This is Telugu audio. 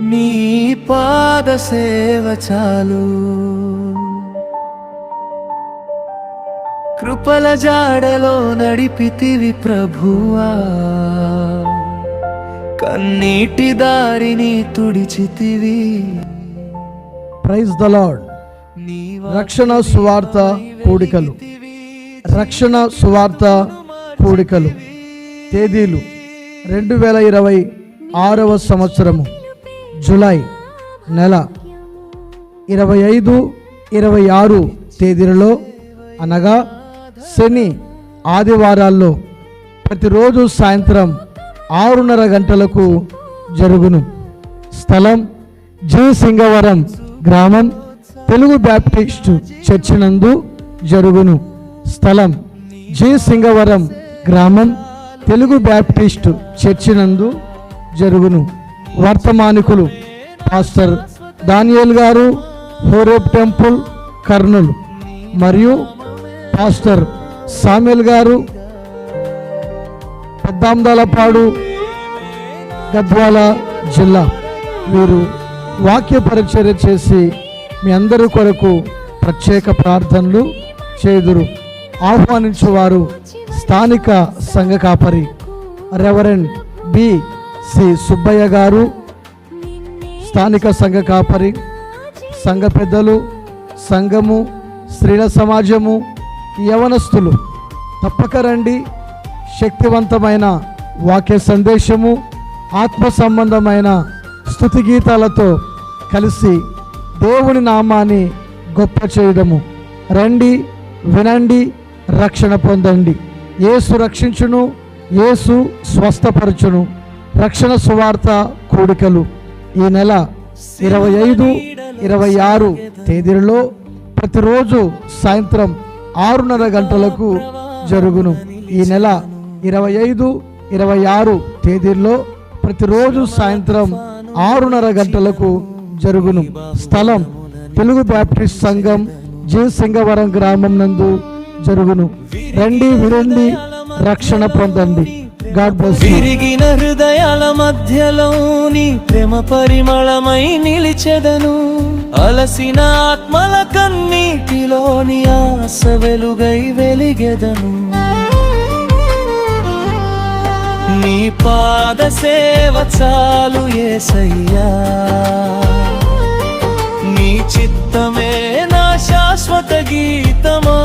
నీ పాద సేవ చాలు, కృపల జాడలో నడిపితివి ప్రభువా, కన్నీటి దారిని తుడిచితివి. Praise the lord. రక్షణ సువార్త కూడికలు, రక్షణ సువార్త కూడికలు తేదీలు 2026వ సంవత్సరము జూలై నెల 25, 26 తేదీలలో అనగా శని ఆదివారాల్లో ప్రతిరోజు సాయంత్రం 6:30 గంటలకు జరుగును. స్థలం జి సింగవరం గ్రామం, తెలుగు బ్యాప్టిస్ట్ చర్చి నందు జరుగును. స్థలం జి సింగవరం గ్రామం, తెలుగు బ్యాప్టిస్ట్ చర్చి నందు జరుగును. వర్తమానికులు పాస్టర్ దానియేల్ గారు, హోరేబ్ టెంపుల్ కర్నూలు, మరియు పాస్టర్ సామ్యుల్ గారు, పెద్దాందలపాడు గద్వాల జిల్లా. వీరు వాక్య పరిచర్య చేసి మీ అందరి కొరకు ప్రత్యేక ప్రార్థనలు చేదురు. ఆహ్వానించువారు స్థానిక సంఘ కాపరి రెవరెండ్ బి.సి. సుబ్బయ్య గారు, స్థానిక సంఘ కాపరి, సంఘ పెద్దలు, సంఘము, స్త్రీల సమాజము, యవనస్తులు తప్పక రండి. శక్తివంతమైన వాక్య సందేశము, ఆత్మ సంబంధమైన స్తుతి గీతాలతో కలిసి దేవుని నామాన్ని గొప్ప చేయడము. రండి, వినండి, రక్షణ పొందండి. యేసు రక్షించును, యేసు స్వస్థపరచును. రక్షణ సువార్త కూడికలు ఈ నెల 25, 26 తేదీలలో ప్రతిరోజు సాయంత్రం 6:30 గంటలకు జరుగును. ఈ నెల 25, 26 తేదీల్లో ప్రతిరోజు సాయంత్రం 6:30 గంటలకు జరుగును. స్థలం తెలుగు బ్యాప్టిస్ట్ సంఘం, జి సింగవరం గ్రామం నందు జరుగును. రండి, వినండి, రక్షణ పొందండి. God bless you. విరిగిన హృదయాల మధ్యలో నీ ప్రేమ పరిమళమై నిలిచెదను. అలసిన ఆత్మల కన్నీటిలోని ఆశ వెలుగై వెలిగెదను. నీ పాద సేవ చాలు యేసయ్యా, నీ చిత్తమే నా శాశ్వత గీతమా.